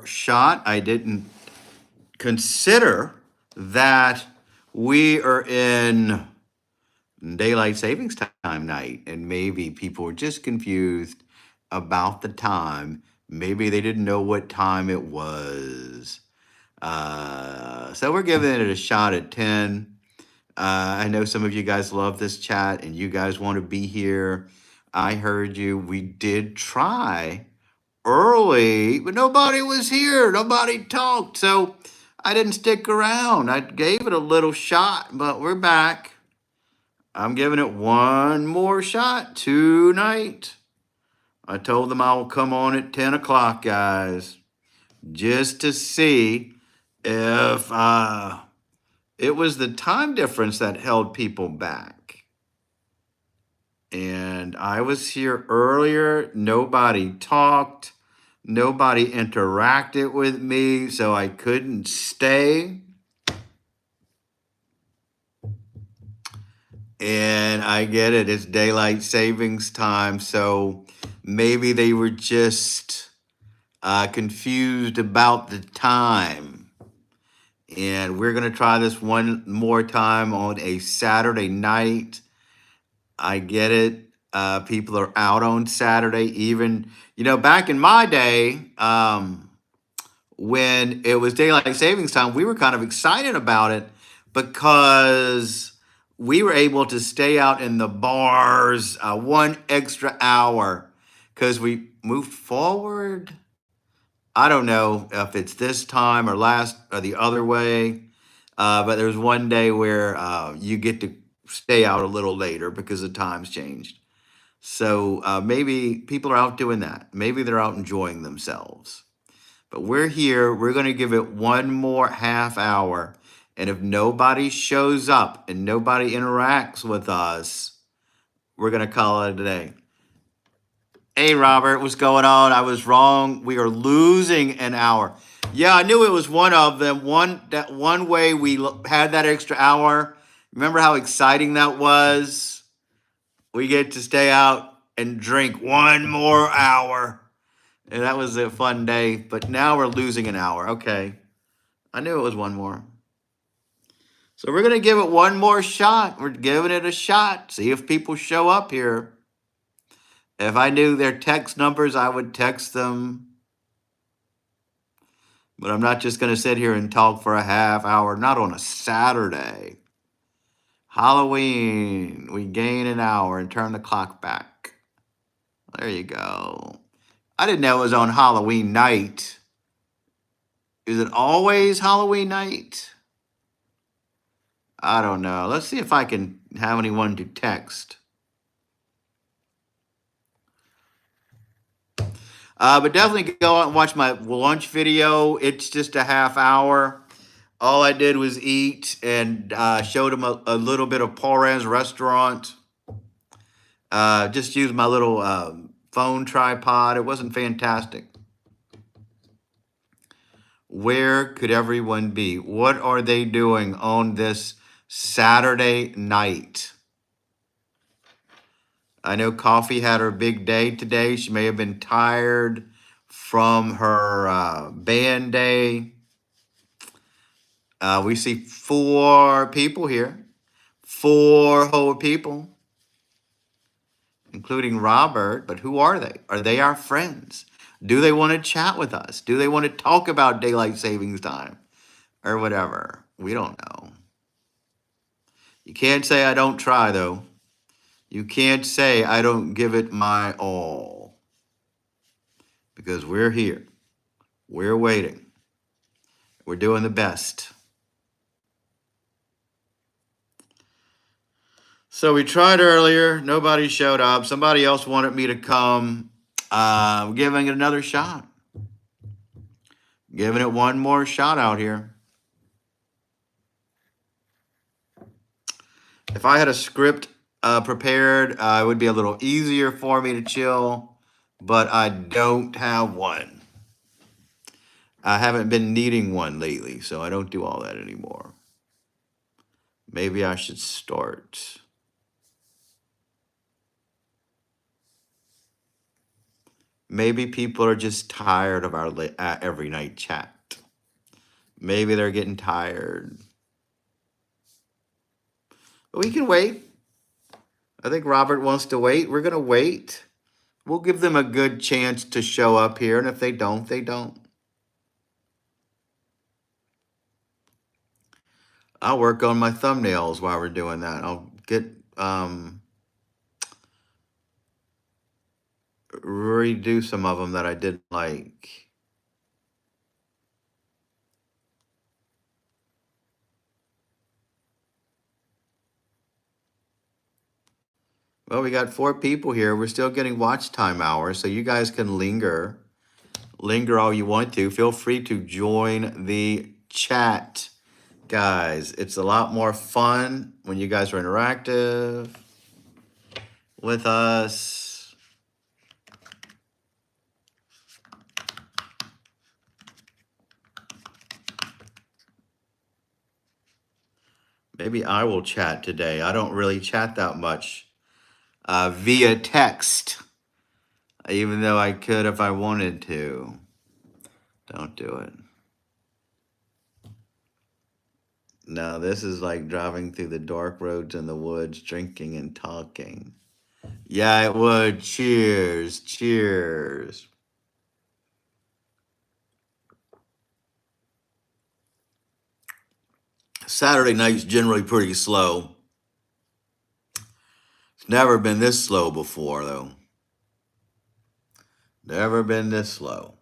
shot. I didn't consider that we are in daylight savings time night, and maybe people were just confused about the time. Maybe they didn't know what time it was. So we're giving it a shot at 10. I know some of you guys love this chat and you guys want to be here. I heard you. We did try early, but nobody was here. Nobody talked. So I didn't stick around. I gave it a little shot, but we're back. I'm giving it one more shot tonight. I told them I will come on at 10 o'clock, guys, just to see if it was the time difference that held people back. And I was here earlier. Nobody talked. Nobody interacted with me, so I couldn't stay. And I get it, it's daylight savings time, so maybe they were just confused about the time. And we're going to try this one more time on a Saturday night. I get it. People are out on Saturday, even, back in my day, when it was daylight savings time, we were kind of excited about it because we were able to stay out in the bars one extra hour because we moved forward. I don't know if it's this time or last or the other way, but there's one day where you get to stay out a little later because the times changed. So maybe people are out doing that. Maybe they're out enjoying themselves. But we're here. We're going to give it one more half hour. And if nobody shows up and nobody interacts with us, we're going to call it a day. Hey, Robert, what's going on? I was wrong. We are losing an hour. Yeah, I knew it was one of them. That one way we had that extra hour. Remember how exciting that was? We get to stay out and drink one more hour. And that was a fun day, but now we're losing an hour. Okay. I knew it was one more. So we're going to give it one more shot. We're giving it a shot. See if people show up here. If I knew their text numbers, I would text them. But I'm not just going to sit here and talk for a half hour, not on a Saturday. Halloween, we gain an hour and turn the clock back. There you go. I didn't know it was on Halloween night. Is it always Halloween night? I don't know. Let's see if I can have anyone to text. But definitely go out and watch my lunch video. It's just a half hour. All I did was eat and showed them a little bit of Paul Rand's restaurant. Just used my little phone tripod. It wasn't fantastic. Where could everyone be? What are they doing on this Saturday night? I know Coffee had her big day today. She may have been tired from her band day. We see 4 people here, 4 whole people, including Robert. But who are they? Are they our friends? Do they want to chat with us? Do they want to talk about daylight savings time or whatever? We don't know. You can't say I don't try, though. You can't say I don't give it my all. Because we're here. We're waiting. We're doing the best. So we tried earlier. Nobody showed up. Somebody else wanted me to come. Giving it another shot. Giving it one more shot out here. If I had a script prepared, it would be a little easier for me to chill, but I don't have one. I haven't been needing one lately, so I don't do all that anymore. Maybe I should start. Maybe people are just tired of our every night chat. Maybe they're getting tired. But we can wait. I think Robert wants to wait. We're going to wait. We'll give them a good chance to show up here. And if they don't, they don't. I'll work on my thumbnails while we're doing that. I'll get redo some of them that I didn't like. Well, we got 4 people here. We're still getting watch time hours, so you guys can linger. Linger all you want to. Feel free to join the chat, guys. It's a lot more fun when you guys are interactive with us. Maybe I will chat today. I don't really chat that much via text, even though I could if I wanted to. Don't do it. No, this is like driving through the dark roads in the woods, drinking and talking. Yeah, it would. Cheers. Cheers. Saturday night's generally pretty slow. It's never been this slow before, though. Never been this slow.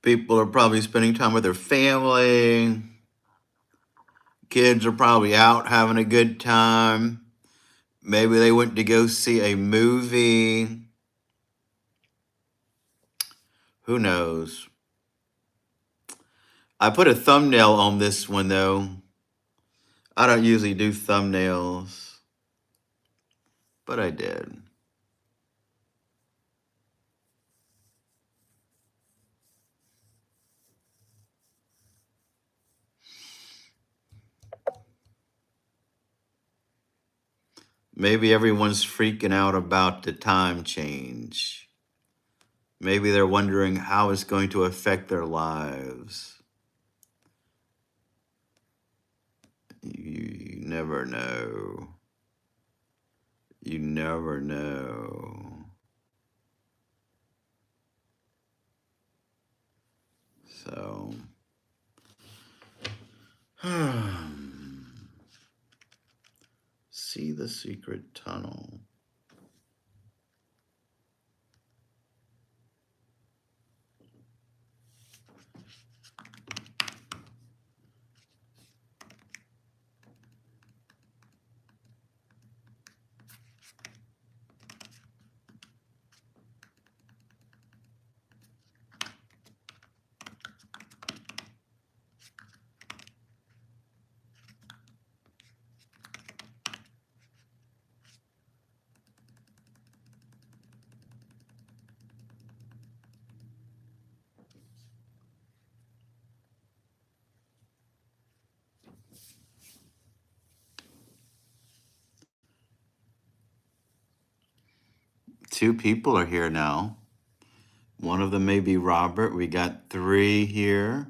People are probably spending time with their family. Kids are probably out having a good time. Maybe they went to go see a movie. Who knows? I put a thumbnail on this one, though. I don't usually do thumbnails, but I did. Maybe everyone's freaking out about the time change. Maybe they're wondering how it's going to affect their lives. You never know. You never know. So, see the secret tunnel. Two people are here now. One of them may be Robert. We got 3 here.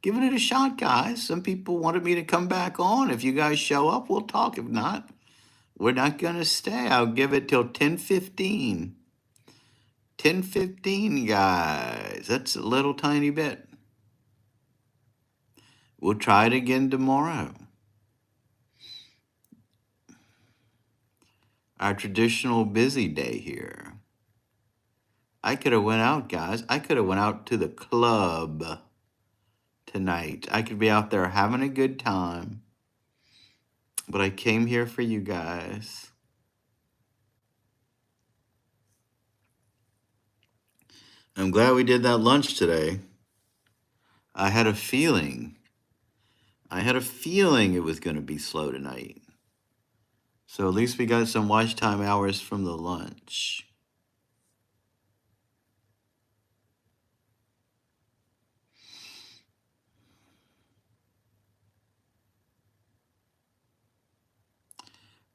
Giving it a shot, guys. Some people wanted me to come back on. If you guys show up, we'll talk. If not, we're not going to stay. I'll give it till 10:15. 10:15, guys. That's a little tiny bit. We'll try it again tomorrow. Our traditional busy day here. I could have went out, guys. I could have went out to the club tonight. I could be out there having a good time. But I came here for you guys. I'm glad we did that lunch today. I had a feeling. I had a feeling it was going to be slow tonight. So at least we got some watch time hours from the lunch.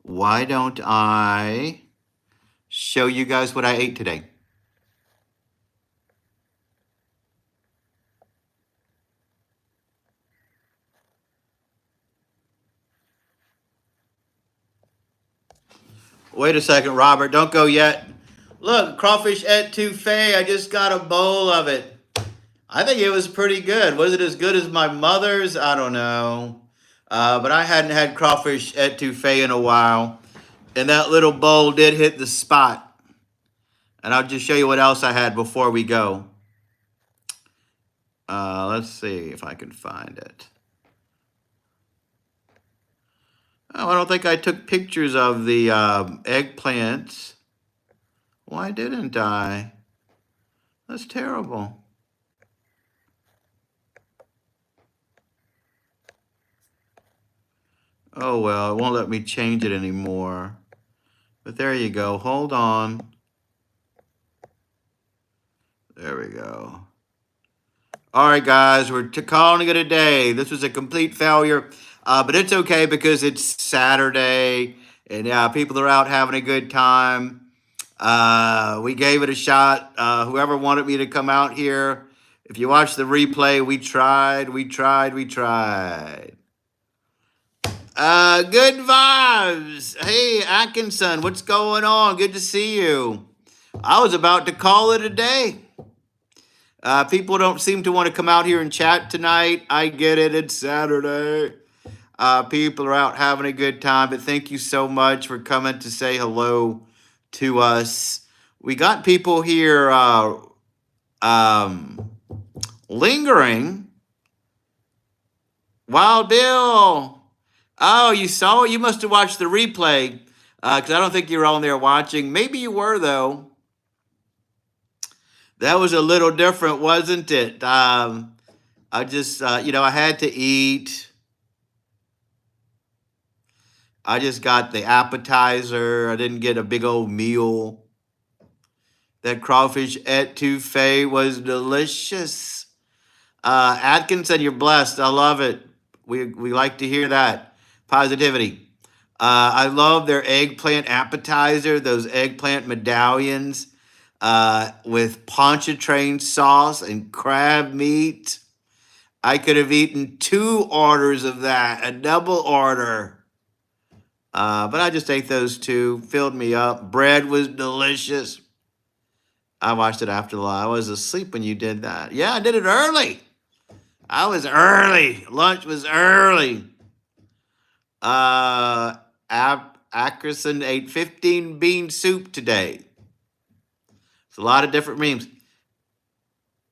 Why don't I show you guys what I ate today? Wait a second, Robert. Don't go yet. Look, crawfish etouffee. I just got a bowl of it. I think it was pretty good. Was it as good as my mother's? I don't know. But I hadn't had crawfish etouffee in a while. And that little bowl did hit the spot. And I'll just show you what else I had before we go. Let's see if I can find it. Oh, I don't think I took pictures of the eggplants. Why didn't I? That's terrible. Oh, well, it won't let me change it anymore. But there you go. Hold on. There we go. All right, guys, we're calling it a day. This was a complete failure, but it's okay because it's Saturday, and people are out having a good time. We gave it a shot. Whoever wanted me to come out here, if you watch the replay, we tried. Good vibes. Hey, Atkinson, what's going on? Good to see you. I was about to call it a day. People don't seem to want to come out here and chat tonight. I get it. It's Saturday. People are out having a good time, but thank you so much for coming to say hello to us. We got people here lingering. Wild Bill. Oh, you saw it? You must have watched the replay because I don't think you were on there watching. Maybe you were, though. That was a little different, wasn't it? I just, I had to eat. I just got the appetizer. I didn't get a big old meal. That crawfish etouffee was delicious. Atkinson, you're blessed. I love it. We like to hear that. Positivity. I love their eggplant appetizer, those eggplant medallions with pontchartrain sauce and crab meat. I could have eaten 2 orders of that, a double order. But I just ate those 2, filled me up. Bread was delicious. I watched it after the I was asleep when you did that. Yeah, I did it early. I was early. Lunch was early. Ackerson ate 15 bean soup today. It's a lot of different memes.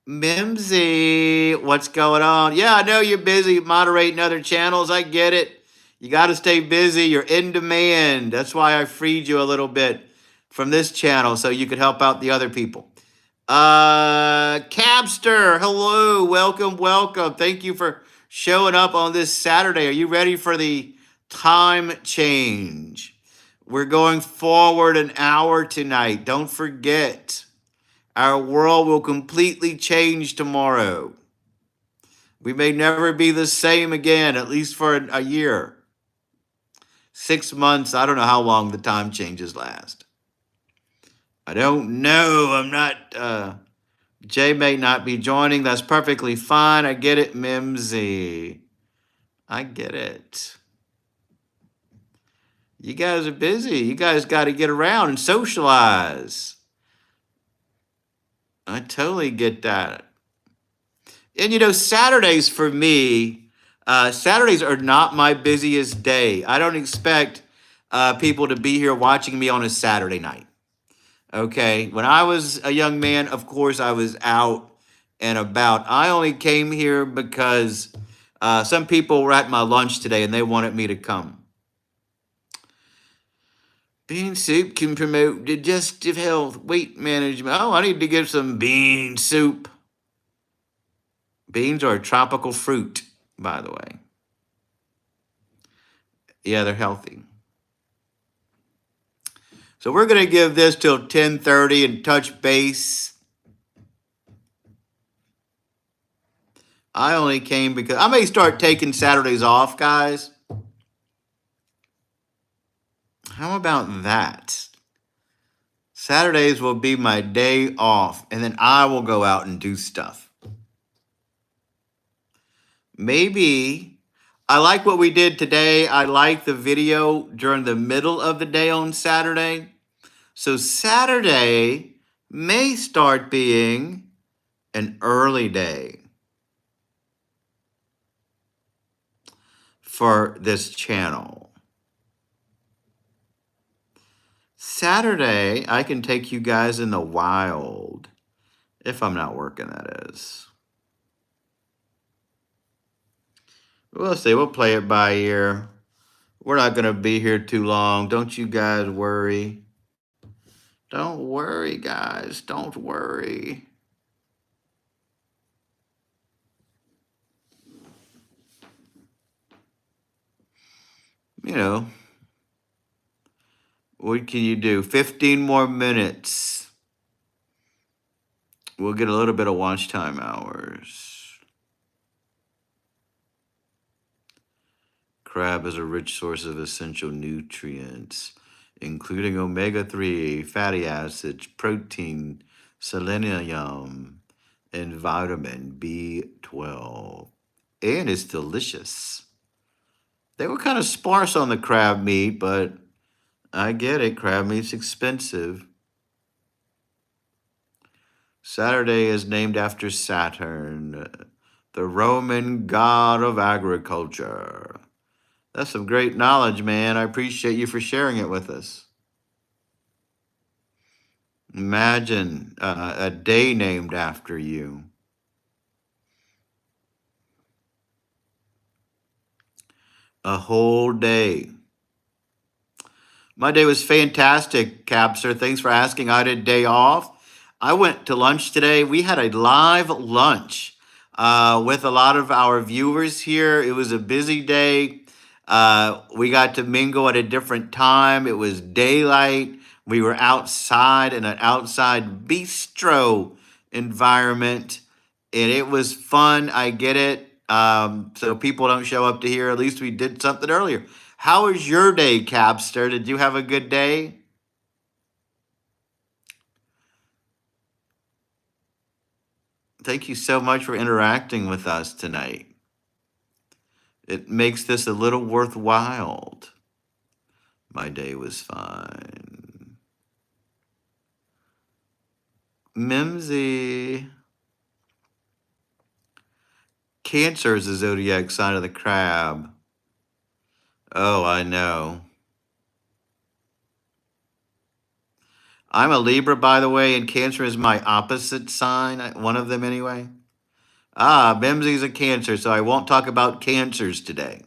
Mimsy, what's going on? Yeah, I know you're busy moderating other channels. I get it. You got to stay busy. You're in demand. That's why I freed you a little bit from this channel so you could help out the other people. Cabster, hello, welcome. Thank you for showing up on this Saturday. Are you ready for the time change? We're going forward an hour tonight. Don't forget, our world will completely change tomorrow. We may never be the same again, at least for a year. 6 months, I don't know how long the time changes last. I don't know. I'm not, Jay may not be joining. That's perfectly fine. I get it, Mimsy. I get it. You guys are busy. You guys got to get around and socialize. I totally get that. And Saturdays for me, Saturdays are not my busiest day. I don't expect people to be here watching me on a Saturday night. Okay, when I was a young man, of course, I was out and about. I only came here because some people were at my lunch today and they wanted me to come. Bean soup can promote digestive health, weight management. Oh, I need to get some bean soup. Beans are a tropical fruit, by the way. Yeah, they're healthy. So we're going to give this till 10:30 and touch base. I only came because I may start taking Saturdays off, guys. How about that? Saturdays will be my day off, and then I will go out and do stuff. Maybe I like what we did today. I like the video during the middle of the day on Saturday. So Saturday may start being an early day for this channel. Saturday, I can take you guys in the wild. If I'm not working, that is. We'll see. We'll play it by ear. We're not going to be here too long. Don't you guys worry. Don't worry, guys. Don't worry. You know, what can you do? 15 more minutes. We'll get a little bit of watch time hours. Crab is a rich source of essential nutrients, including omega-3 fatty acids, protein, selenium, and vitamin B12. And it's delicious. They were kind of sparse on the crab meat, but I get it. Crab meat's expensive. Saturday is named after Saturn, the Roman god of agriculture. That's some great knowledge, man. I appreciate you for sharing it with us. Imagine a day named after you. A whole day. My day was fantastic, Capster. Thanks for asking. I had a day off. I went to lunch today. We had a live lunch with a lot of our viewers here. It was a busy day. We got to mingle at a different time. It was daylight. We were outside in an outside bistro environment, and it was fun. I get it. So people don't show up to here. At least we did something earlier. How was your day, Capster? Did you have a good day? Thank you so much for interacting with us tonight. It makes this a little worthwhile. My day was fine. Mimsy. Cancer is the zodiac sign of the crab. Oh, I know. I'm a Libra, by the way, and Cancer is my opposite sign, one of them anyway. Mimsy's a Cancer, so I won't talk about cancers today.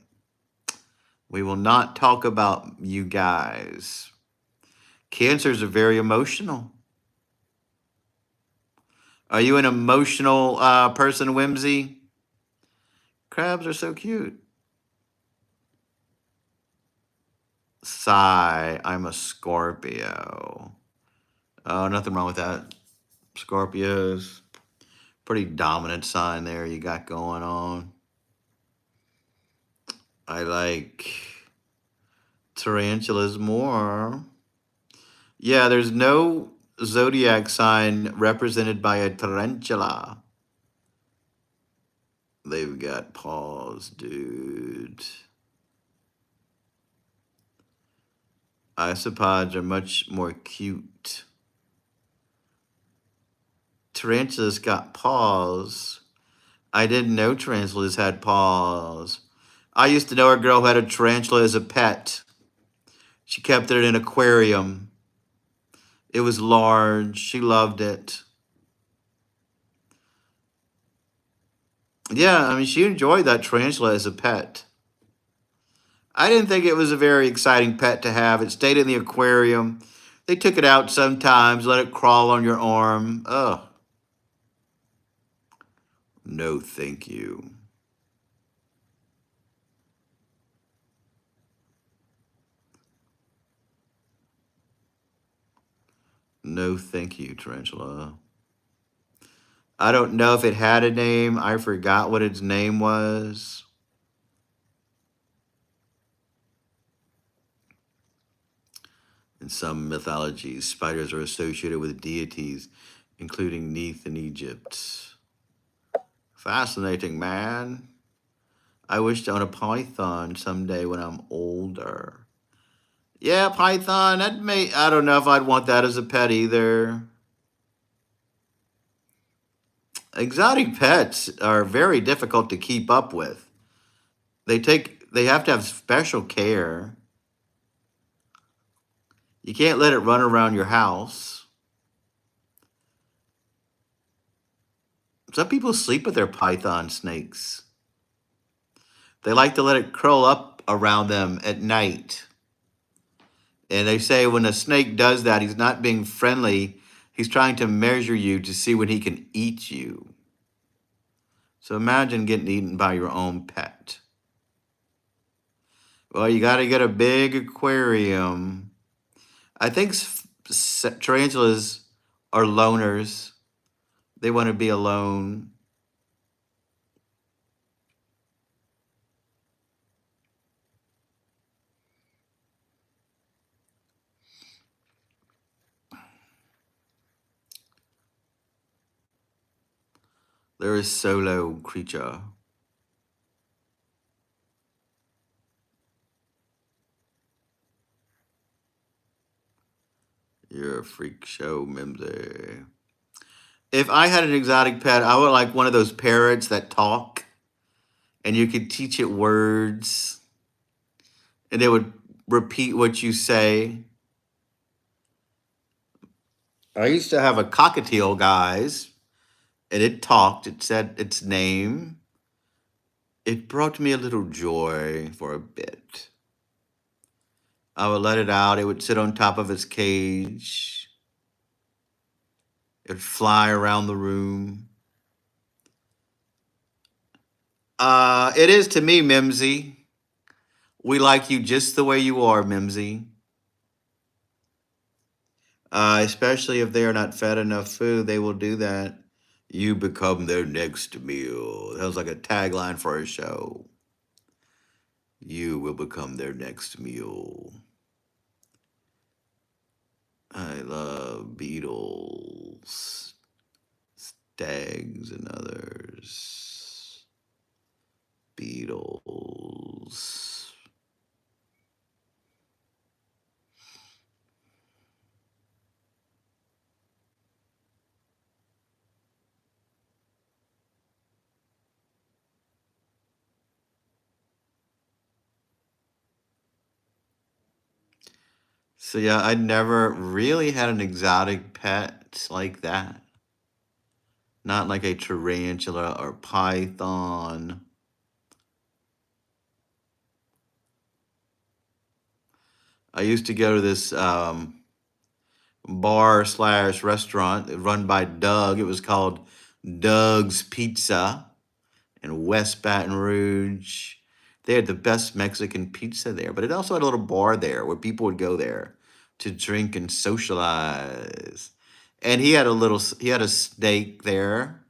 We will not talk about you guys. Cancers are very emotional. Are you an emotional person, Whimsy? Crabs are so cute. Sigh, I'm a Scorpio. Oh, nothing wrong with that. Scorpios, pretty dominant sign there you got going on. I like tarantulas more. Yeah, there's no zodiac sign represented by a tarantula. They've got paws, dude. Isopods are much more cute. Tarantulas got paws. I didn't know tarantulas had paws. I used to know a girl who had a tarantula as a pet. She kept it in an aquarium. It was large. She loved it. Yeah, I mean, she enjoyed that tarantula as a pet. I didn't think it was a very exciting pet to have. It stayed in the aquarium. They took it out sometimes, let it crawl on your arm. Ugh. No, thank you. No, thank you, tarantula. I don't know if it had a name. I forgot what its name was. In some mythologies, spiders are associated with deities, including Neith in Egypt. Fascinating, man. I wish to own a python someday when I'm older. Yeah, python, I don't know if I'd want that as a pet either. Exotic pets are very difficult to keep up with. They have to have special care. You can't let it run around your house. Some people sleep with their python snakes. They like to let it curl up around them at night. And they say when a snake does that, he's not being friendly. He's trying to measure you to see when he can eat you. So imagine getting eaten by your own pet. Well, you got to get a big aquarium. I think tarantulas are loners. They want to be alone. They're a solo creature. You're a freak show, Mimsy. If I had an exotic pet, I would like one of those parrots that talk and you could teach it words and it would repeat what you say. I used to have a cockatiel, guys, and it talked. It said its name. It brought me a little joy for a bit. I would let it out. It would sit on top of its cage. It would fly around the room. It is to me, Mimsy. We like you just the way you are, Mimsy. Especially if they are not fed enough food, they will do that. You become their next meal. That was like a tagline for a show. You will become their next meal. I love beetles, stags, and others. Beetles. So yeah, I never really had an exotic pet like that. Not like a tarantula or python. I used to go to this bar slash restaurant run by Doug. It was called Doug's Pizza in West Baton Rouge. They had the best Mexican pizza there, but it also had a little bar there where people would go there to drink and socialize. And he had a snake there.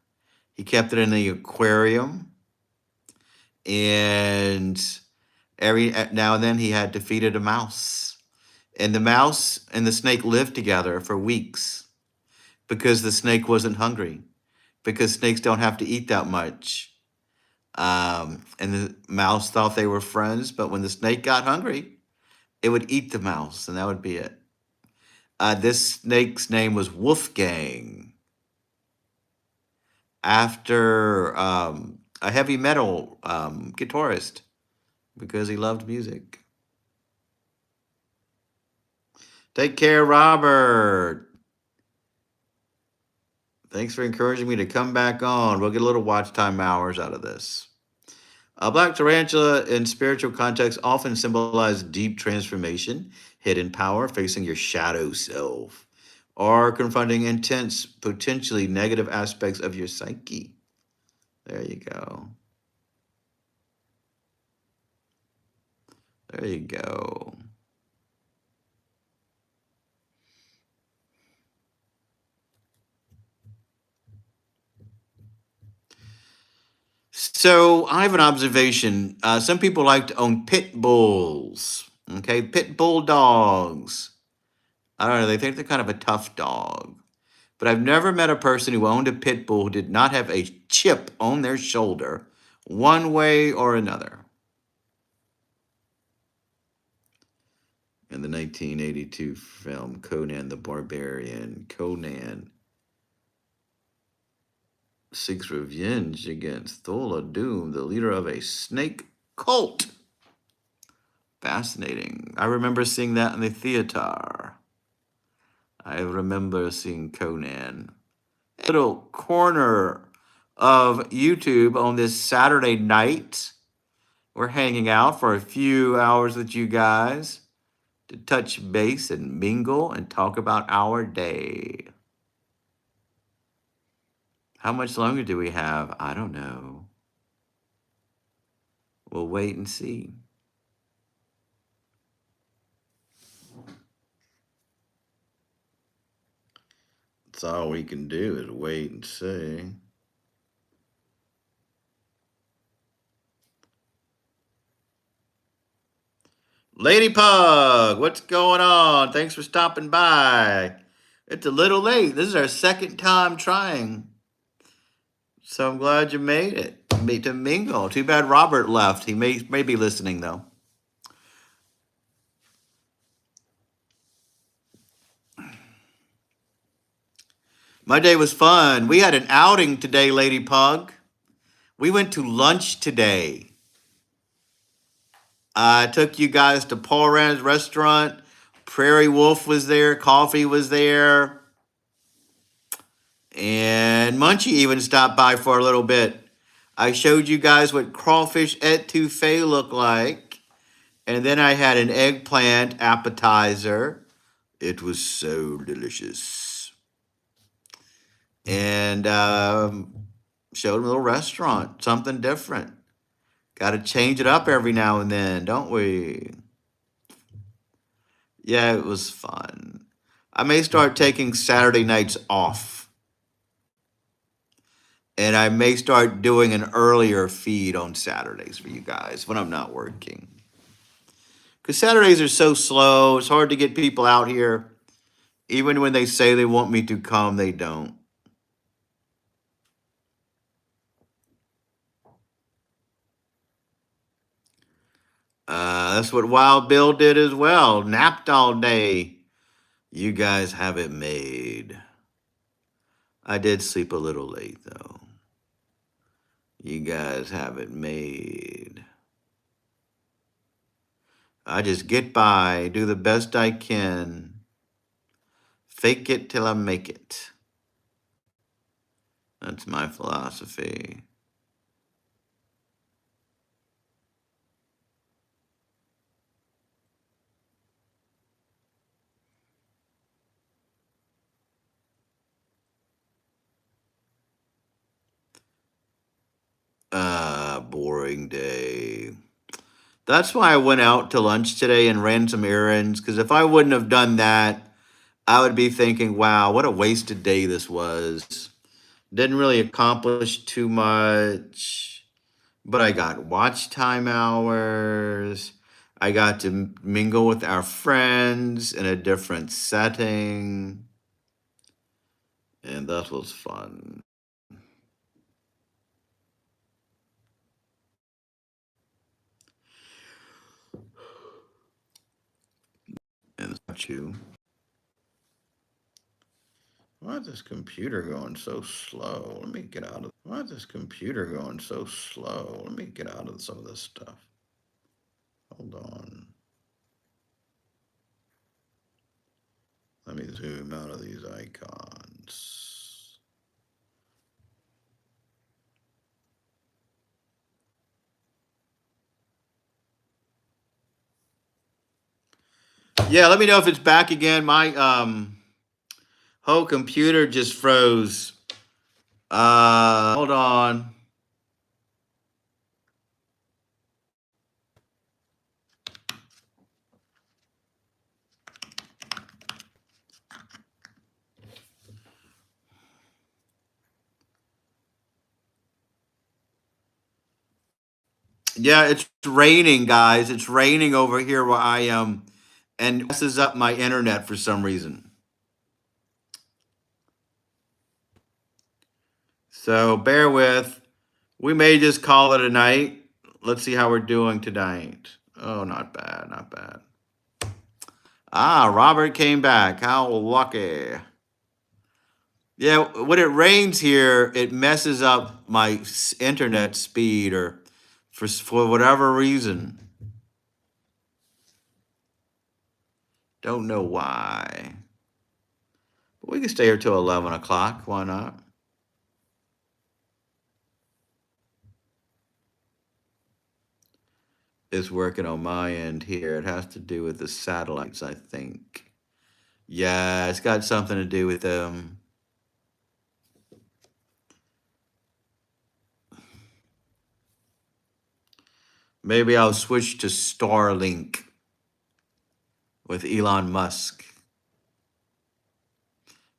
He kept it in the aquarium, and every now and then he had to feed it a mouse. And the mouse and the snake lived together for weeks because the snake wasn't hungry, because snakes don't have to eat that much. And the mouse thought they were friends, but when the snake got hungry, it would eat the mouse, and that would be it. This snake's name was Wolfgang, after a heavy metal guitarist, because he loved music. Take care, Robert. Thanks for encouraging me to come back on. We'll get a little watch time hours out of this. A black tarantula in spiritual context often symbolize deep transformation, hidden power, facing your shadow self, or confronting intense, potentially negative aspects of your psyche. There you go. There you go. So I have an observation. Some people like to own pit bulls. Okay, pit bull dogs. I don't know. They think they're kind of a tough dog. But I've never met a person who owned a pit bull who did not have a chip on their shoulder, one way or another. In the 1982 film Conan the Barbarian, Conan seeks revenge against Thola Doom, the leader of a snake cult. Fascinating. I remember seeing that in the theater. I remember seeing Conan. Little corner of YouTube on this Saturday night. We're hanging out for a few hours with you guys to touch base and mingle and talk about our day. How much longer do we have? I don't know. We'll wait and see. That's all we can do is wait and see. Lady Pug, what's going on? Thanks for stopping by. It's a little late. This is our second time trying. So I'm glad you made it. Meet to mingle. Too bad Robert left. He may be listening though. My day was fun. We had an outing today, Lady Pug. We went to lunch today. I took you guys to Paul Rand's restaurant. Prairie Wolf was there. Coffee was there. And Munchie even stopped by for a little bit. I showed you guys what crawfish etouffee looked like. And then I had an eggplant appetizer. It was so delicious. And showed them a little restaurant, something different. Got to change it up every now and then, don't we? Yeah, it was fun. I may start taking Saturday nights off. And I may start doing an earlier feed on Saturdays for you guys when I'm not working. Because Saturdays are so slow. It's hard to get people out here. Even when they say they want me to come, they don't. That's what Wild Bill did as well. Napped all day. You guys have it made. I did sleep a little late, though. You guys have it made. I just get by, do the best I can. Fake it till I make it. That's my philosophy. Boring day. That's why I went out to lunch today and ran some errands. Because if I wouldn't have done that, I would be thinking, wow, what a wasted day this was. Didn't really accomplish too much, but I got watch time hours. I got to mingle with our friends in a different setting, and that was fun. And you. Why is this computer going so slow? Let me get out of. Why is this computer going so slow? Let me get out of some of this stuff. Hold on. Let me zoom out of these icons. Yeah, let me know if it's back again. My whole computer just froze. Hold on. Yeah, it's raining, guys. It's raining over here where I am. and messes up my internet for some reason. So bear with. We may just call it a night. Let's see how we're doing tonight. Oh, not bad, not bad. Ah, Robert came back. How lucky. Yeah, when it rains here, it messes up my internet speed or for whatever reason. Don't know why. But we can stay here till 11 o'clock. Why not? It's working on my end here. It has to do with the satellites, I think. Yeah, it's got something to do with them. Maybe I'll switch to Starlink with Elon Musk.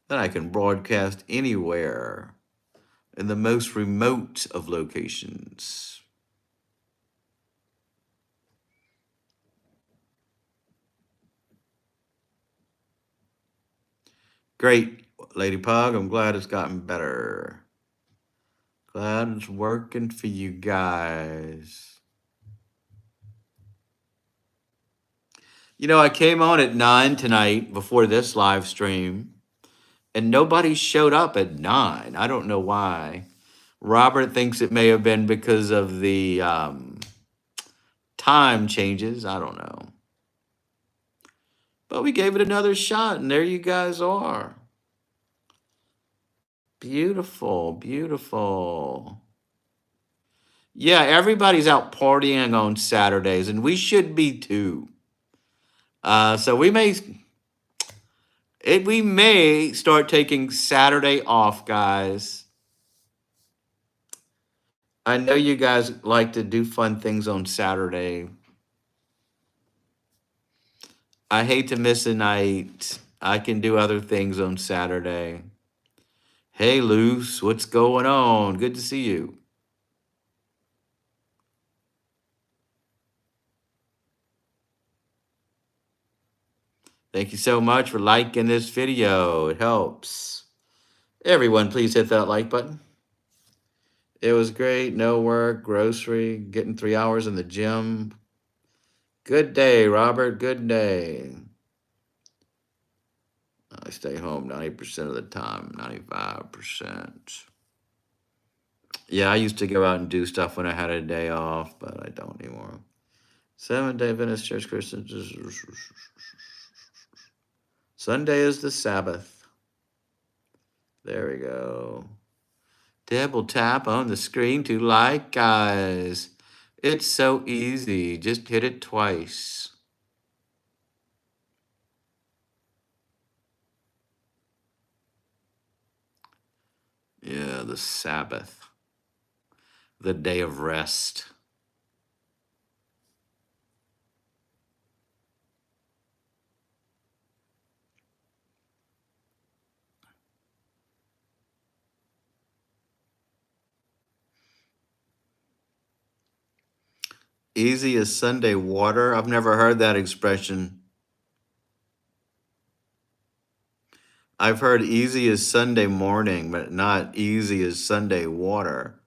Then I can broadcast anywhere in the most remote of locations. Great, Lady Pug. I'm glad it's gotten better. Glad it's working for you guys. You know, I came on at 9 tonight before this live stream, and nobody showed up at 9. I don't know why. Robert thinks it may have been because of the time changes. I don't know. But we gave it another shot, and there you guys are. Beautiful, beautiful. Yeah, everybody's out partying on Saturdays, and we should be too. So we may start taking Saturday off, guys. I know you guys like to do fun things on Saturday. I hate to miss a night. I can do other things on Saturday. Hey, Luce, what's going on? Good to see you. Thank you so much for liking this video. It helps. Everyone, please hit that like button. It was great. No work, grocery, getting 3 hours in the gym. Good day, Robert. Good day. I stay home 90% of the time, 95%. Yeah, I used to go out and do stuff when I had a day off, but I don't anymore. Seventh-day Adventist Church Christian. Sunday is the Sabbath. There we go. Double tap on the screen to like, guys. It's so easy. Just hit it twice. Yeah, the Sabbath. The day of rest. Easy as Sunday water. I've never heard that expression. I've heard easy as Sunday morning, but not easy as Sunday water.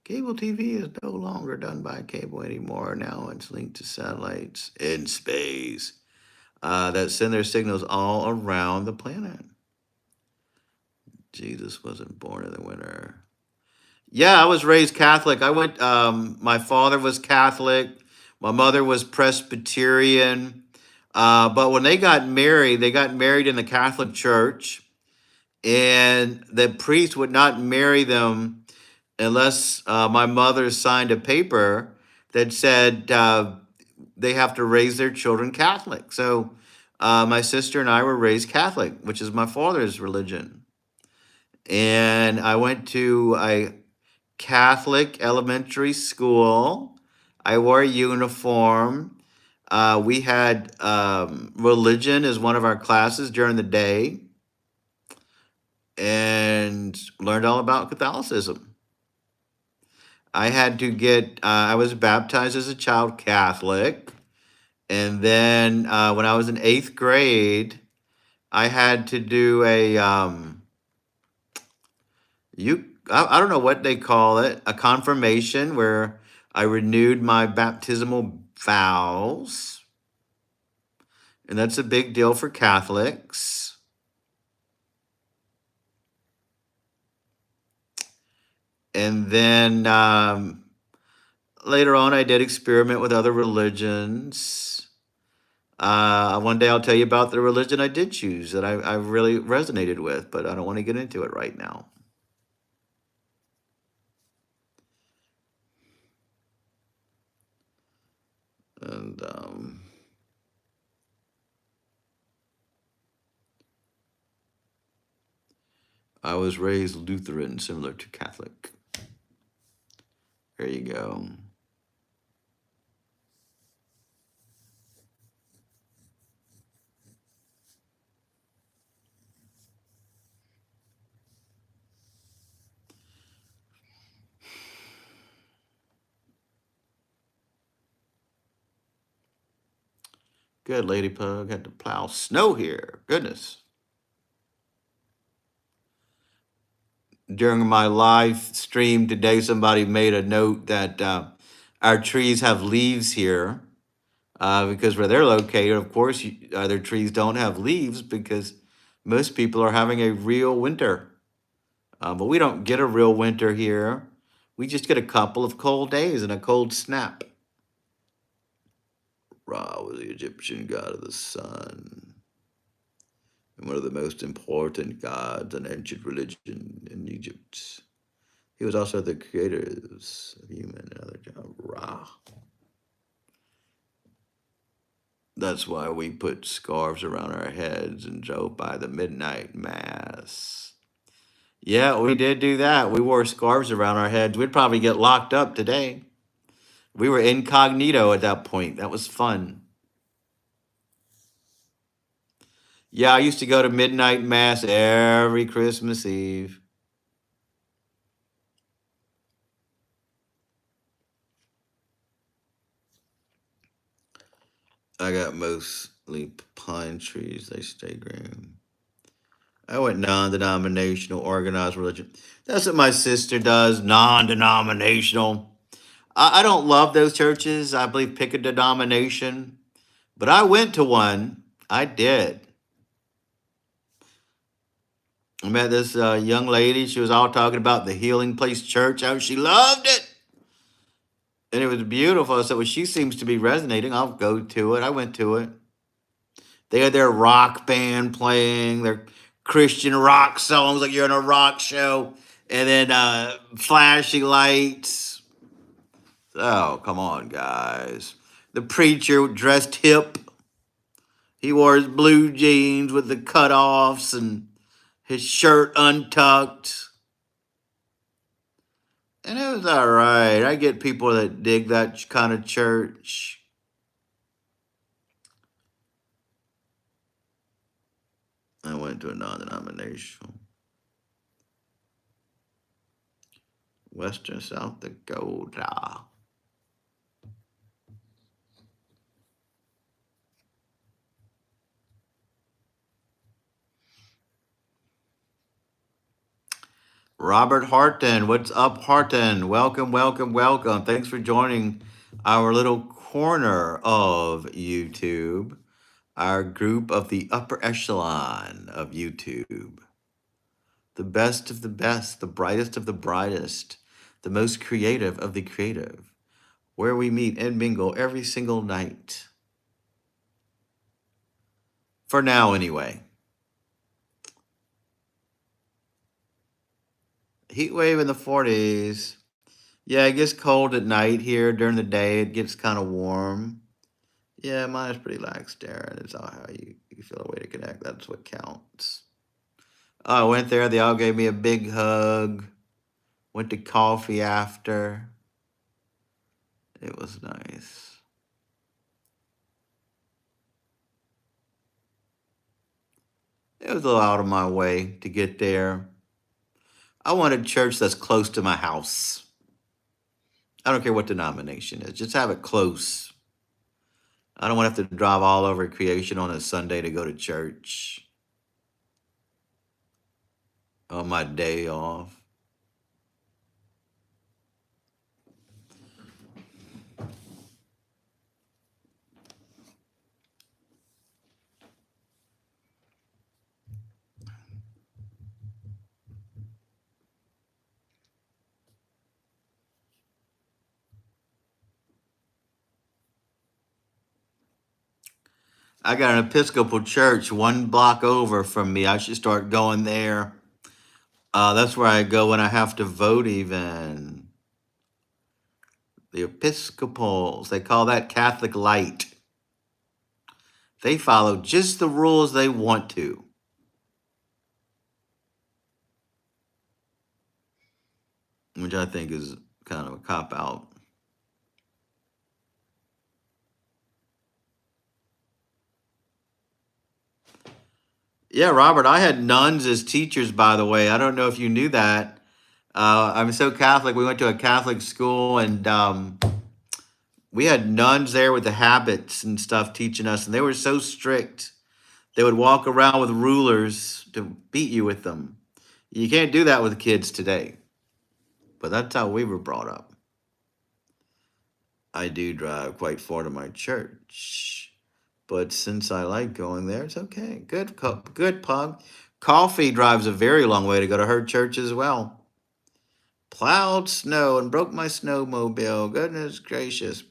Cable TV is no longer done by cable anymore. Now it's linked to satellites in space that send their signals all around the planet. Jesus wasn't born in the winter. Yeah, I was raised Catholic. My father was Catholic. My mother was Presbyterian. But when they got married in the Catholic Church, and the priest would not marry them unless my mother signed a paper that said they have to raise their children Catholic. So my sister and I were raised Catholic, which is my father's religion. And I went to a Catholic elementary school. I wore a uniform. We had religion as one of our classes during the day and learned all about Catholicism. I was baptized as a child Catholic. And then when I was in eighth grade, I had to do a I don't know what they call it, a confirmation where I renewed my baptismal vows, and that's a big deal for Catholics. And then later on, I did experiment with other religions. One day I'll tell you about the religion I did choose that I really resonated with, but I don't want to get into it right now. And I was raised Lutheran, similar to Catholic. There you go. Good, Lady Pug. Had to plow snow here. Goodness. During my live stream today, somebody made a note that our trees have leaves here because where they're located, of course, their trees don't have leaves because most people are having a real winter. But we don't get a real winter here. We just get a couple of cold days and a cold snap. Ra was the Egyptian god of the sun, and one of the most important gods in ancient religion in Egypt. He was also the creator of human and other gods. Ra. That's why we put scarves around our heads and drove by the midnight mass. Yeah, we did do that. We wore scarves around our heads. We'd probably get locked up today. We were incognito at that point. That was fun. Yeah, I used to go to midnight mass every Christmas Eve. I got mostly pine trees. They stay green. I went non-denominational, organized religion. That's what my sister does, non-denominational. I don't love those churches. I believe pick a denomination. But I went to one. I did. I met this young lady. She was all talking about the Healing Place Church, how she loved it. And it was beautiful. I said, well, she seems to be resonating. I'll go to it. I went to it. They had their rock band playing, their Christian rock songs like you're in a rock show, and then flashing lights. Oh, come on, guys. The preacher dressed hip. He wore his blue jeans with the cutoffs and his shirt untucked. And it was all right. I get people that dig that kind of church. I went to a non-denominational. Western South Dakota. Robert Harton, what's up, Harton? Welcome, welcome, welcome. Thanks for joining our little corner of YouTube, our group of the upper echelon of YouTube. The best of the best, the brightest of the brightest, the most creative of the creative, where we meet and mingle every single night. For now, anyway. Heat wave in the 40s. Yeah, it gets cold at night here. During the day, it gets kind of warm. Yeah, mine is pretty lax, Darren. It's all how you feel a way to connect. That's what counts. I went there. They all gave me a big hug. Went to coffee after. It was nice. It was a little out of my way to get there. I want a church that's close to my house. I don't care what denomination it is. Just have it close. I don't want to have to drive all over creation on a Sunday to go to church on my day off. I got an Episcopal church 1 block over from me. I should start going there. That's where I go when I have to vote, even. The Episcopals, they call that Catholic Light. They follow just the rules they want to, which I think is kind of a cop out. Yeah, Robert, I had nuns as teachers, by the way. I don't know if you knew that. I'm so Catholic. We went to a Catholic school, and we had nuns there with the habits and stuff teaching us, and they were so strict. They would walk around with rulers to beat you with them. You can't do that with kids today, but that's how we were brought up. I do drive quite far to my church, but since I like going there, it's okay. Good pug. Coffee drives a very long way to go to her church as well. Plowed snow and broke my snowmobile. Goodness gracious.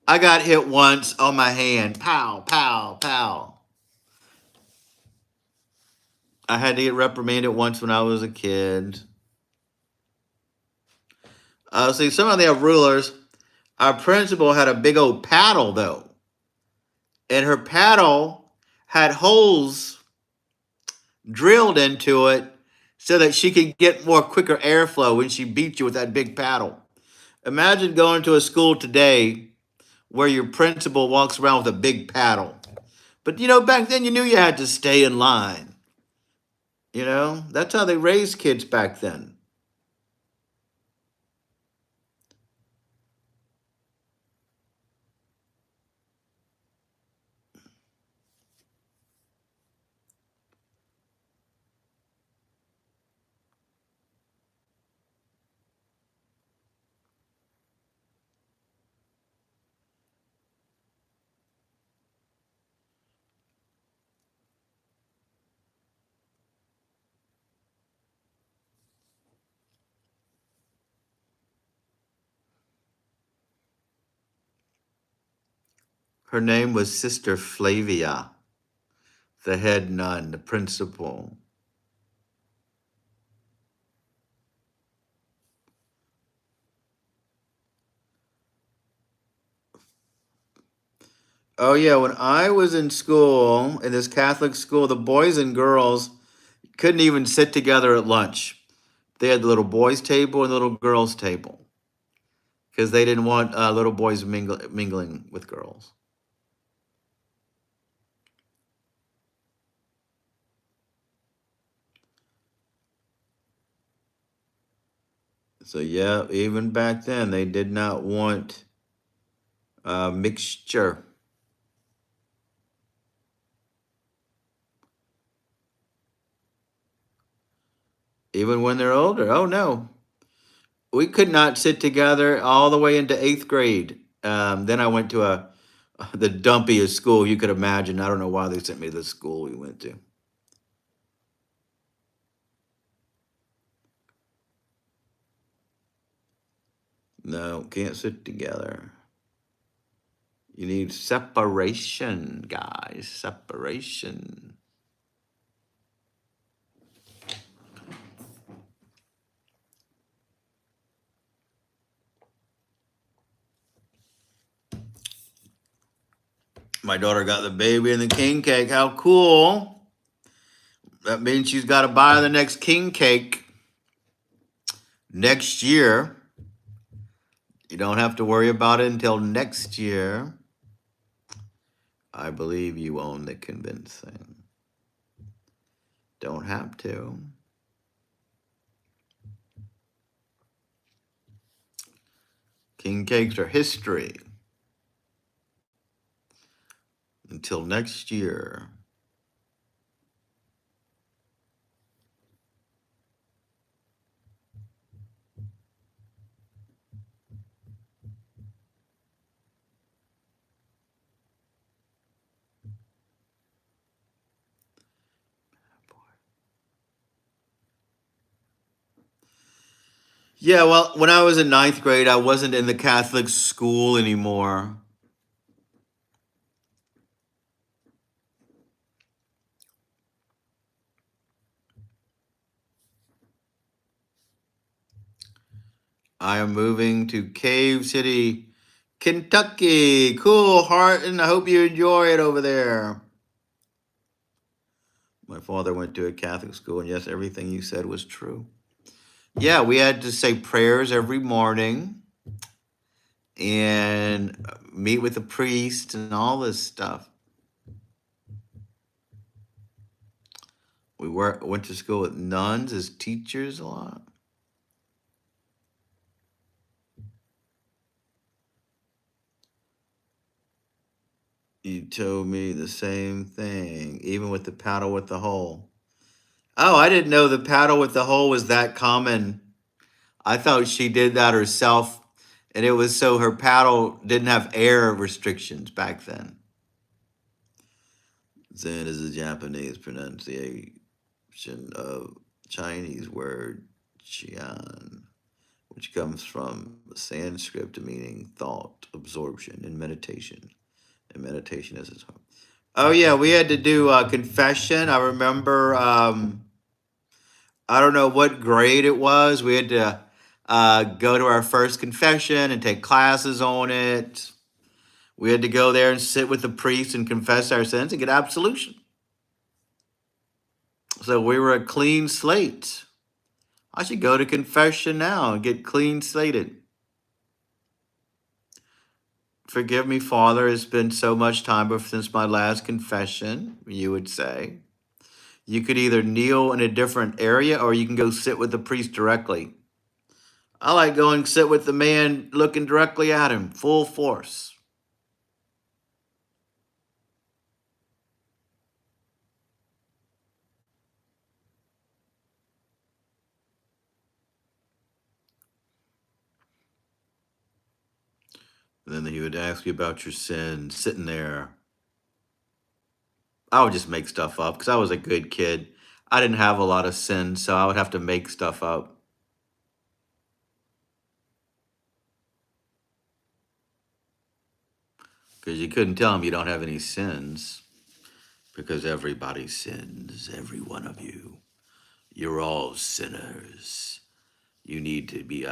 I got hit once on my hand. Pow, pow, pow. I had to get reprimanded once when I was a kid. See, some of them have rulers. Our principal had a big old paddle, though. And her paddle had holes drilled into it so that she could get more quicker airflow when she beat you with that big paddle. Imagine going to a school today where your principal walks around with a big paddle. But back then you knew you had to stay in line. That's how they raised kids back then. Her name was Sister Flavia, the head nun, the principal. Oh yeah, when I was in school, in this Catholic school, the boys and girls couldn't even sit together at lunch. They had the little boys' table and the little girls' table because they didn't want little boys mingling with girls. So yeah, even back then they did not want mixture. Even when they're older. Oh no, we could not sit together all the way into 8th grade. Then I went to the dumpiest school you could imagine. I don't know why they sent me to the school we went to. No, can't sit together. You need separation, guys. Separation. My daughter got the baby and the king cake. How cool. That means she's got to buy the next king cake next year. You don't have to worry about it until next year. I believe you own the convincing. Don't have to. King cakes are history. Until next year. Yeah, well, when I was in ninth grade, I wasn't in the Catholic school anymore. I am moving to Cave City, Kentucky. Cool, Harton. I hope you enjoy it over there. My father went to a Catholic school, and yes, everything you said was true. Yeah, we had to say prayers every morning and meet with the priest and all this stuff. Went to school with nuns as teachers a lot. You told me the same thing, even with the paddle with the hole. Oh, I didn't know the paddle with the hole was that common. I thought she did that herself, and it was so her paddle didn't have air restrictions back then. Zen is a Japanese pronunciation of Chinese word Qian, which comes from Sanskrit meaning thought, absorption, and meditation. And meditation is its home. Oh yeah, we had to do confession. I remember. I don't know what grade it was. We had to go to our first confession and take classes on it. We had to go there and sit with the priest and confess our sins and get absolution. So we were a clean slate. I should go to confession now and get clean slated. Forgive me, Father. It's been so much time since my last confession, you would say. You could either kneel in a different area or you can go sit with the priest directly. I like going sit with the man looking directly at him, full force. And then he would ask you about your sin, sitting there. I would just make stuff up because I was a good kid. I didn't have a lot of sins, so I would have to make stuff up. Because you couldn't tell him you don't have any sins. Because everybody sins, every one of you. You're all sinners. You need to be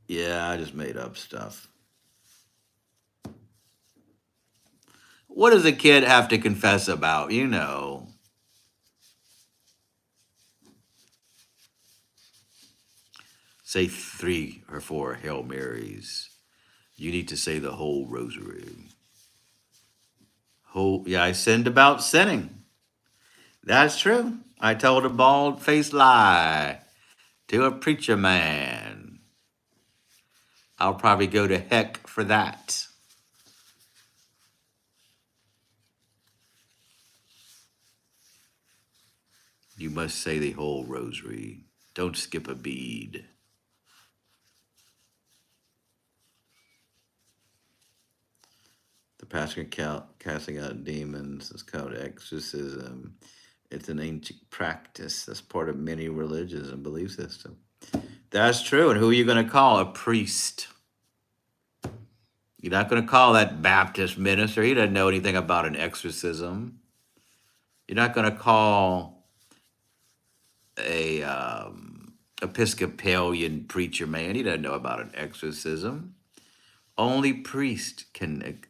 Yeah, I just made up stuff. What does a kid have to confess about? You know. Say 3 or 4 Hail Marys. You need to say the whole rosary. Yeah, I sinned about sinning. That's true. I told a bald-faced lie to a preacher man. I'll probably go to heck for that. You must say the whole rosary. Don't skip a bead. The pastor casting out demons is called exorcism. It's an ancient practice that's part of many religions and belief systems. That's true. And who are you going to call? A priest. You're not going to call that Baptist minister. He doesn't know anything about an exorcism. You're not going to call a Episcopalian preacher man. He doesn't know about an exorcism. Only priest can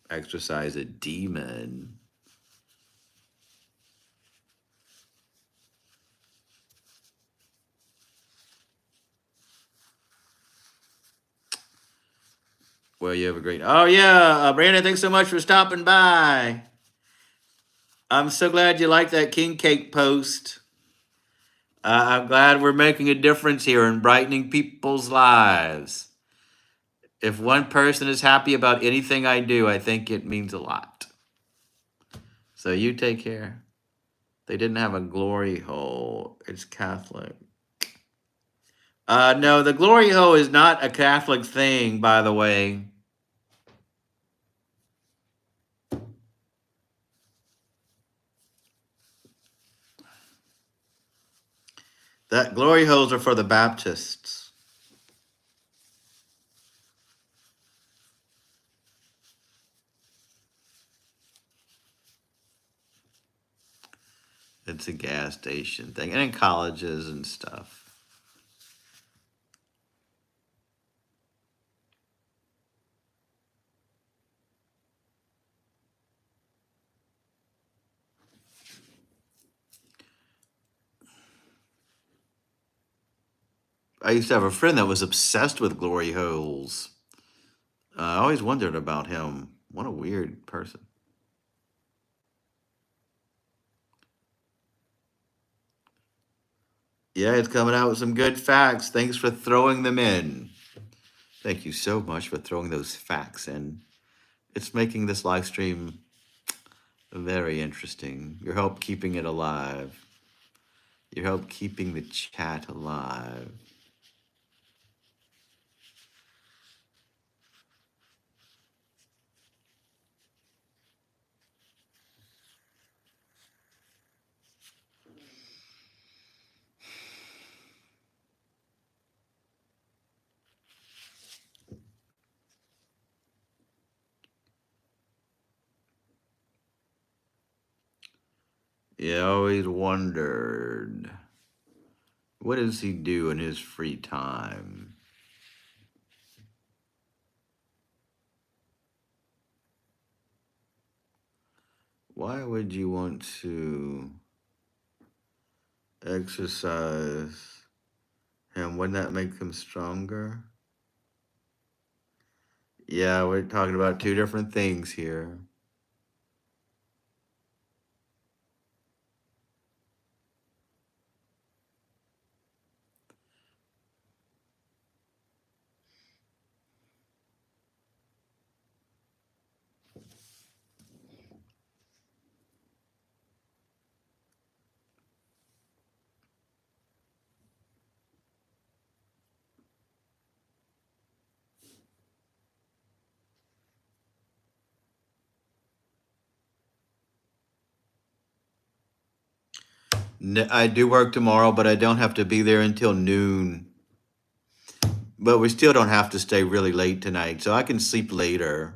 exorcise a demon. Well, you have a great. Oh yeah, Brandon, thanks so much for stopping by. I'm so glad you liked that king cake post. I'm glad we're making a difference here and brightening people's lives. If one person is happy about anything I do, I think it means a lot. So you take care. They didn't have a glory hole. It's Catholic. No, the glory hole is not a Catholic thing, by the way. That glory holes are for the Baptists. It's a gas station thing, and in colleges and stuff. I used to have a friend that was obsessed with glory holes. I always wondered about him. What a weird person. Yeah, it's coming out with some good facts. Thanks for throwing them in. Thank you so much for throwing those facts in. It's making this live stream very interesting. Your help keeping it alive. Your help keeping the chat alive. Yeah, I always wondered, what does he do in his free time? Why would you want to exercise him? Wouldn't that make him stronger? Yeah, we're talking about two different things here. I do work tomorrow, but I don't have to be there until noon. But we still don't have to stay really late tonight, so I can sleep later.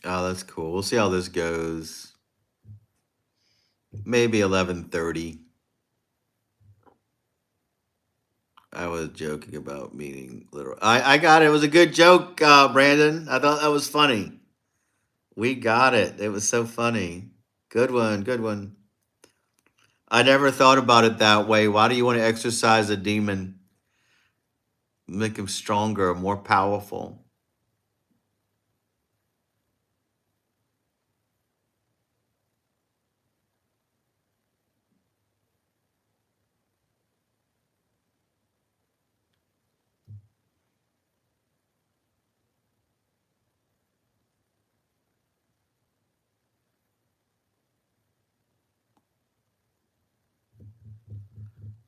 Oh, that's cool. We'll see how this goes. Maybe 11:30. I was joking about meeting literal. I got it. It was a good joke, Brandon. I thought that was funny. We got it. It was so funny. Good one. Good one. I never thought about it that way. Why do you want to exercise a demon? Make him stronger, more powerful.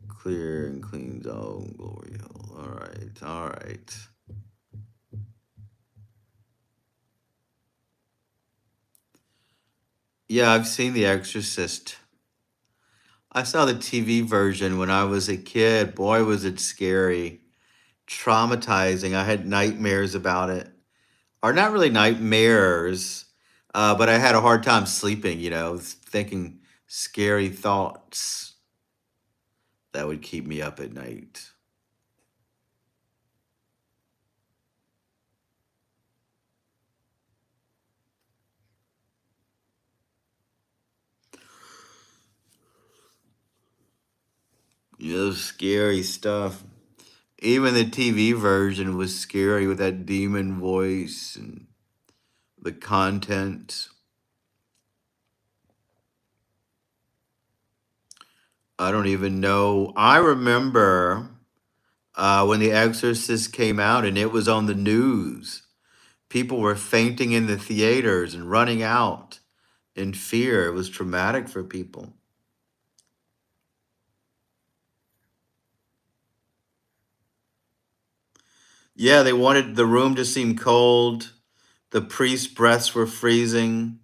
Clear and cleans all glory hole. All right. All right. Yeah, I've seen The Exorcist. I saw the TV version when I was a kid. Boy, was it scary, traumatizing. I had nightmares about it. Or not really nightmares, but I had a hard time sleeping, thinking scary thoughts that would keep me up at night. Scary stuff. Even the TV version was scary with that demon voice and the content. I don't even know. I remember when The Exorcist came out and it was on the news. People were fainting in the theaters and running out in fear. It was traumatic for people. Yeah, they wanted the room to seem cold. The priest's breaths were freezing.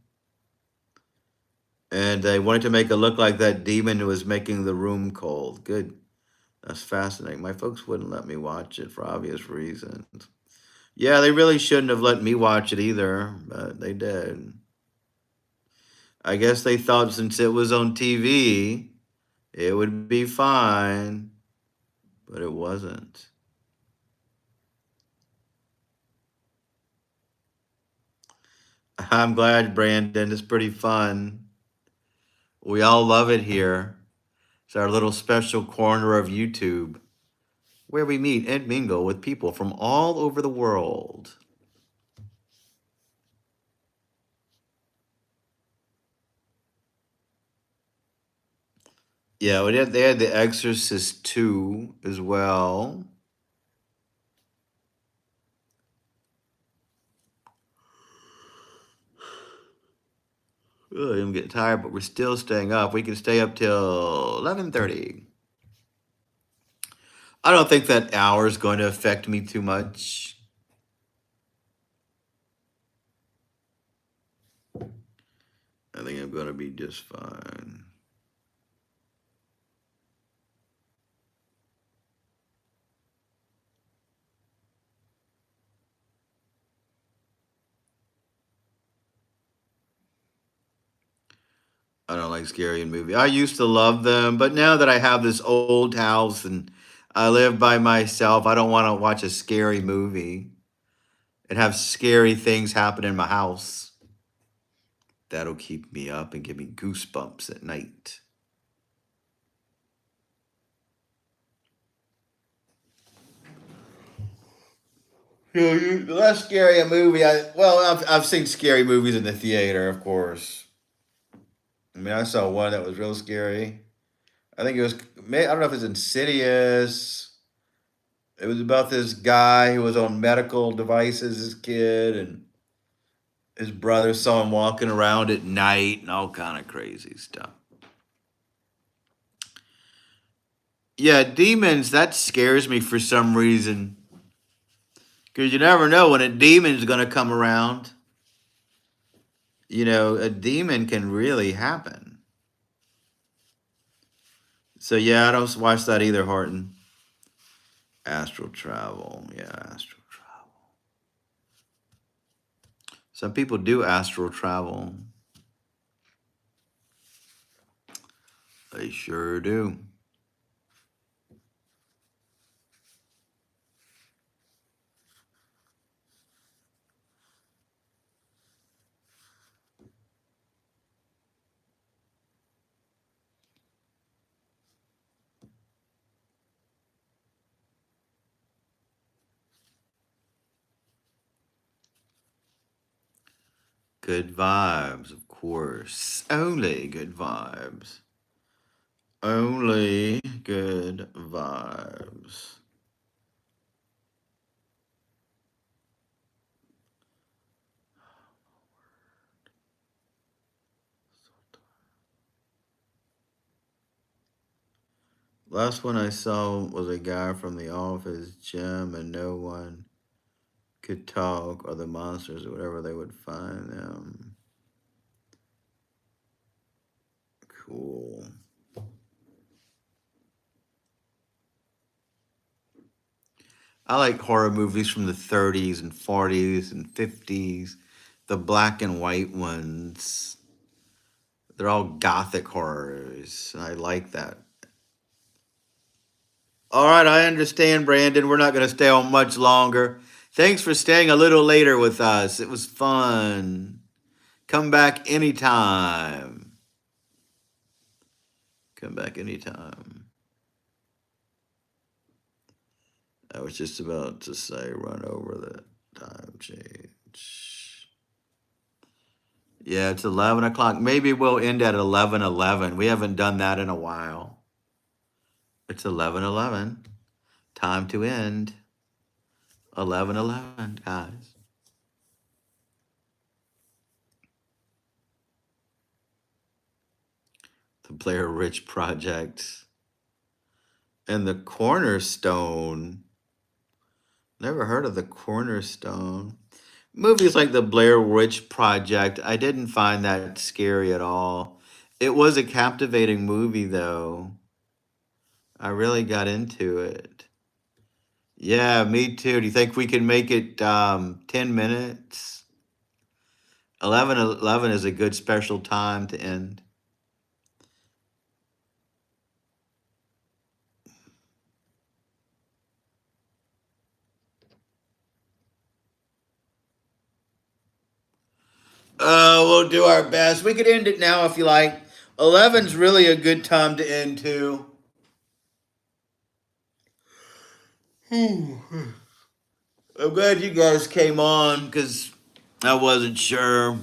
And they wanted to make it look like that demon was making the room cold. Good. That's fascinating. My folks wouldn't let me watch it for obvious reasons. Yeah, they really shouldn't have let me watch it either, but they did. I guess they thought since it was on TV, it would be fine, but it wasn't. I'm glad, Brandon. It's pretty fun. We all love it here. It's our little special corner of YouTube where we meet and mingle with people from all over the world. Yeah, they had The Exorcist 2 as well. Ugh, I'm getting tired, but we're still staying up. We can stay up till 11:30. I don't think that hour is going to affect me too much. I think I'm going to be just fine. I don't like scary movies. I used to love them, but now that I have this old house and I live by myself, I don't want to watch a scary movie and have scary things happen in my house. That'll keep me up and give me goosebumps at night. The less scary a movie. I've seen scary movies in the theater, of course. I mean, I saw one that was real scary. I think it was. I don't know if it's Insidious. It was about this guy who was on medical devices as a kid, and his brother saw him walking around at night and all kind of crazy stuff. Yeah, demons. That scares me for some reason because you never know when a demon's going to come around. A demon can really happen. So yeah, I don't watch that either, Horton. Astral travel. Yeah, astral travel. Some people do astral travel. They sure do. Good vibes, of course. Only good vibes. Only good vibes. Last one I saw was a guy from the office gym, and no one could talk, or the monsters, or whatever they would find them. Cool. I like horror movies from the 30s and 40s and 50s, the black and white ones. They're all gothic horrors. I like that. All right, I understand, Brandon. We're not going to stay on much longer. Thanks for staying a little later with us. It was fun. Come back anytime. Come back anytime. I was just about to say run over the time change. Yeah, it's 11 o'clock. Maybe we'll end at 11:11. We haven't done that in a while. It's 11:11. Time to end. 11:11, guys. The Blair Witch Project and the Cornerstone. Never heard of the Cornerstone. Movies like the Blair Witch Project, I didn't find that scary at all. It was a captivating movie, though. I really got into it. Yeah, me too. Do you think we can make it 10 minutes? 11:11 is a good special time to end. We'll do our best. We could end it now if you like. 11's really a good time to end too. I'm glad you guys came on because I wasn't sure.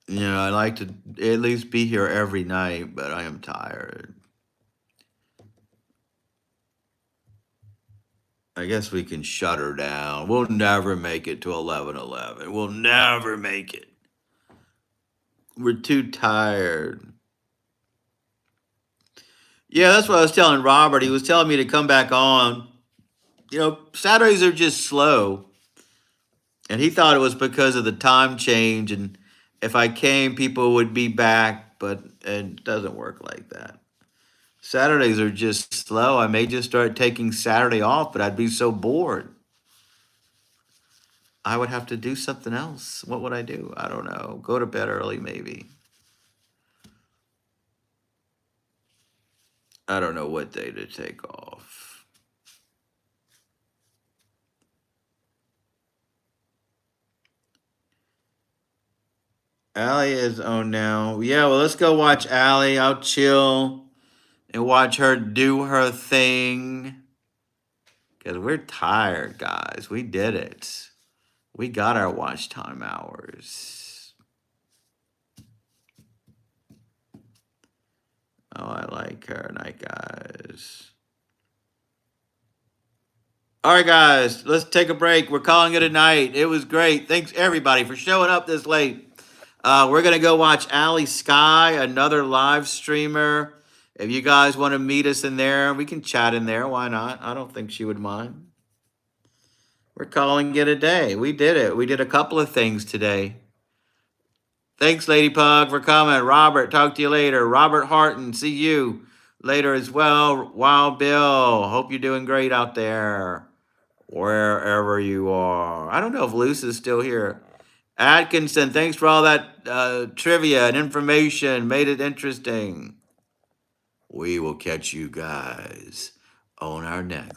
You know, I like to at least be here every night, but I am tired. I guess we can shut her down. We'll never make it to 11:11. We'll never make it. We're too tired. Yeah, that's what I was telling Robert. He was telling me to come back on. You know, Saturdays are just slow. And he thought it was because of the time change. And if I came, people would be back. But it doesn't work like that. Saturdays are just slow. I may just start taking Saturday off, but I'd be so bored. I would have to do something else. What would I do? I don't know. Go to bed early, maybe. I don't know what day to take off. Allie is on now. Yeah, well, let's go watch Allie. I'll chill and watch her do her thing. Because we're tired, guys. We did it. We got our watch time hours. Oh, I like her. Night, guys. All right, guys, let's take a break. We're calling it a night. It was great. Thanks, everybody, for showing up this late. We're going to go watch Allie Sky, another live streamer. If you guys want to meet us in there, we can chat in there. Why not? I don't think she would mind. We're calling it a day. We did it. We did a couple of things today. Thanks, Lady Pug, for coming. Robert, talk to you later. Robert Harton, see you later as well. Wild Bill, hope you're doing great out there, wherever you are. I don't know if Luce is still here. Atkinson, thanks for all that trivia and information. Made it interesting. We will catch you guys on our next.